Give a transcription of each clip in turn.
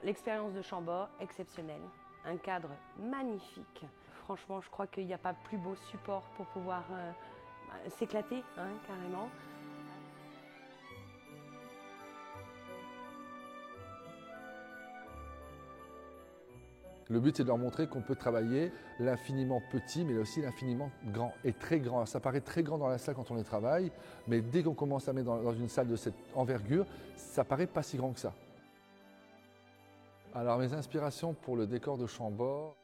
L'expérience de Chambord, exceptionnelle. Un cadre magnifique. Franchement, je crois qu'il n'y a pas plus beau support pour pouvoir s'éclater, carrément. Le but, c'est de leur montrer qu'on peut travailler l'infiniment petit, mais aussi l'infiniment grand et très grand. Ça paraît très grand dans la salle quand on les travaille, mais dès qu'on commence à mettre dans une salle de cette envergure, ça paraît pas si grand que ça. Alors mes inspirations pour le décor de Chambord,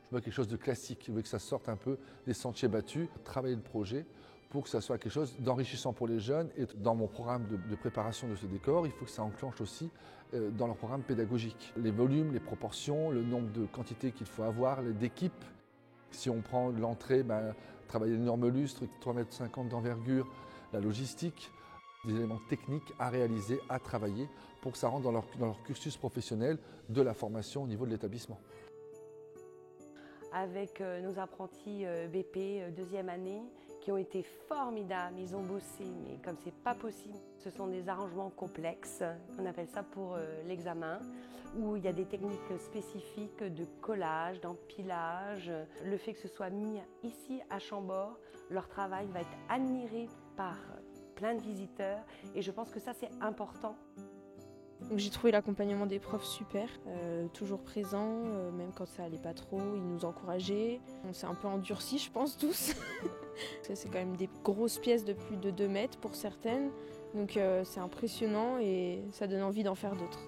je veux quelque chose de classique, je veux que ça sorte un peu des sentiers battus, travailler le projet pour que ça soit quelque chose d'enrichissant pour les jeunes. Et dans mon programme de préparation de ce décor, il faut que ça enclenche aussi dans leur programme pédagogique. Les volumes, les proportions, le nombre de quantités qu'il faut avoir, d'équipes. Si on prend l'entrée, travailler l'énorme lustre, 3,50 m d'envergure, la logistique, des éléments techniques à réaliser, à travailler pour que ça rentre dans leur cursus professionnel de la formation au niveau de l'établissement. Avec nos apprentis BP deuxième année qui ont été formidables, ils ont bossé mais comme c'est pas possible. Ce sont des arrangements complexes, on appelle ça pour l'examen, où il y a des techniques spécifiques de collage, d'empilage. Le fait que ce soit mis ici à Chambord, leur travail va être admiré par plein de visiteurs et je pense que ça c'est important. J'ai trouvé l'accompagnement des profs super, toujours présent, même quand ça allait pas trop, ils nous encourageaient. On s'est un peu endurcis, je pense, tous. C'est quand même des grosses pièces de plus de 2 mètres pour certaines, donc c'est impressionnant et ça donne envie d'en faire d'autres.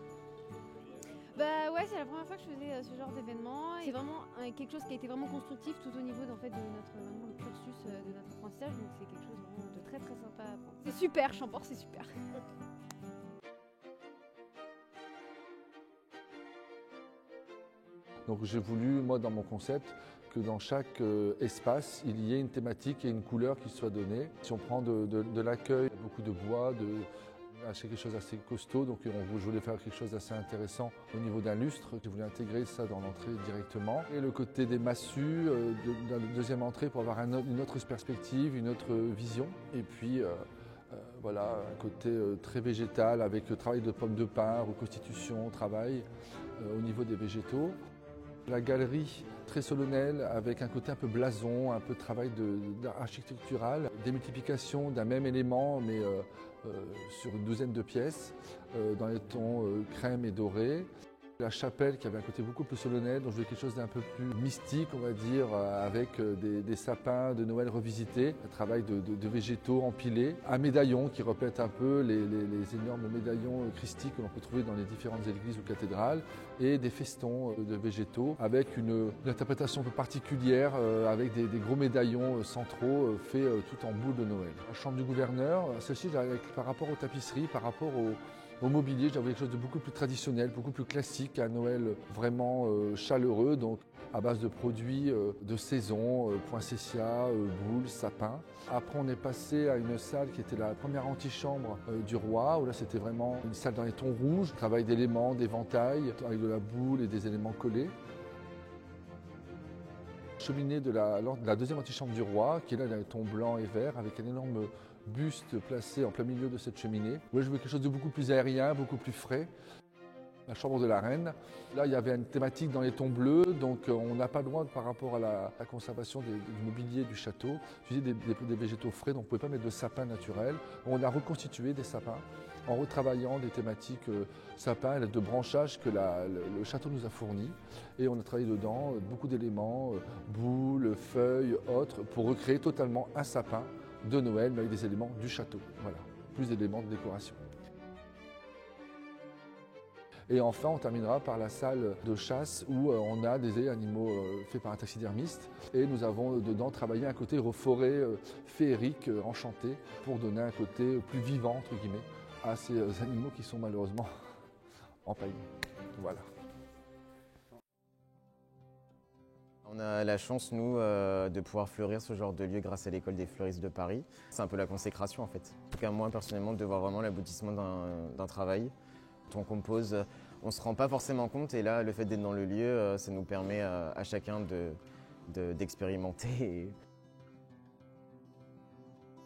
Bah ouais, c'est la première fois que je faisais ce genre d'événement. C'est vraiment quelque chose qui a été vraiment constructif tout au niveau de notre le cursus de notre apprentissage, donc c'est quelque chose vraiment de très très sympa à apprendre. C'est super, Chambord, c'est super. Donc j'ai voulu, moi dans mon concept, que dans chaque espace, il y ait une thématique et une couleur qui soit donnée. Si on prend de l'accueil, beaucoup de bois, c'est quelque chose d'assez costaud, donc je voulais faire quelque chose d'assez intéressant au niveau d'un lustre. J'ai voulu intégrer ça dans l'entrée directement. Et le côté des massues, dans la deuxième entrée pour avoir une autre perspective, une autre vision. Et puis voilà, un côté très végétal avec le travail de pommes de pin, reconstitution, travail au niveau des végétaux. La galerie très solennelle avec un côté un peu blason, un peu de travail architectural, démultiplication d'un même élément mais sur une douzaine de pièces dans les tons crème et doré. La chapelle qui avait un côté beaucoup plus solennel, donc je voulais quelque chose d'un peu plus mystique, on va dire, avec des sapins de Noël revisités, un travail de végétaux empilés, un médaillon qui reflète un peu les énormes médaillons Christi que l'on peut trouver dans les différentes églises ou cathédrales, et des festons de végétaux avec une interprétation un peu particulière, avec des gros médaillons centraux faits tout en boule de Noël. La chambre du gouverneur, celle-ci, par rapport aux tapisseries, par rapport au mobilier, j'avais quelque chose de beaucoup plus traditionnel, beaucoup plus classique, un Noël vraiment chaleureux, donc à base de produits de saison, poinsettia, boules, sapins. Après, on est passé à une salle qui était la première antichambre du roi, où là c'était vraiment une salle dans les tons rouges, travail d'éléments, d'éventail, avec de la boule et des éléments collés. Cheminée de la deuxième antichambre du roi, qui est là dans les tons blancs et verts, avec un énorme buste placé en plein milieu de cette cheminée. Moi, je voulais quelque chose de beaucoup plus aérien, beaucoup plus frais. La chambre de la reine. Là, il y avait une thématique dans les tons bleus, donc on n'a pas le droit par rapport à la conservation du mobilier du château. J'utilisais des végétaux frais, donc on ne pouvait pas mettre de sapins naturels. On a reconstitué des sapins en retravaillant des thématiques sapins et de branchages que le château nous a fournis. Et on a travaillé dedans beaucoup d'éléments, boules, feuilles, autres, pour recréer totalement un sapin de Noël, mais avec des éléments du château. Voilà, plus d'éléments de décoration. Et enfin, on terminera par la salle de chasse où on a des animaux faits par un taxidermiste. Et nous avons dedans travaillé un côté forêt féerique, enchanté, pour donner un côté plus vivant, entre guillemets, à ces animaux qui sont malheureusement empaillés. Voilà. On a la chance, nous, de pouvoir fleurir ce genre de lieu grâce à l'École des fleuristes de Paris. C'est un peu la consécration, en fait. En tout cas, moi, personnellement, de voir vraiment l'aboutissement d'un travail. On compose, on ne se rend pas forcément compte, et là, le fait d'être dans le lieu, ça nous permet à chacun d'expérimenter.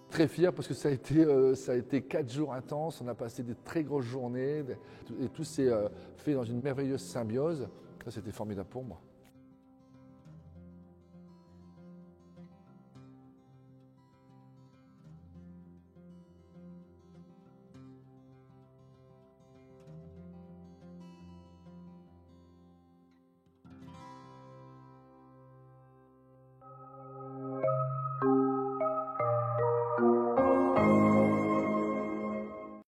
Très fier parce que ça a été 4 jours intenses, on a passé des très grosses journées et tout s'est fait dans une merveilleuse symbiose. Ça, c'était formidable pour moi.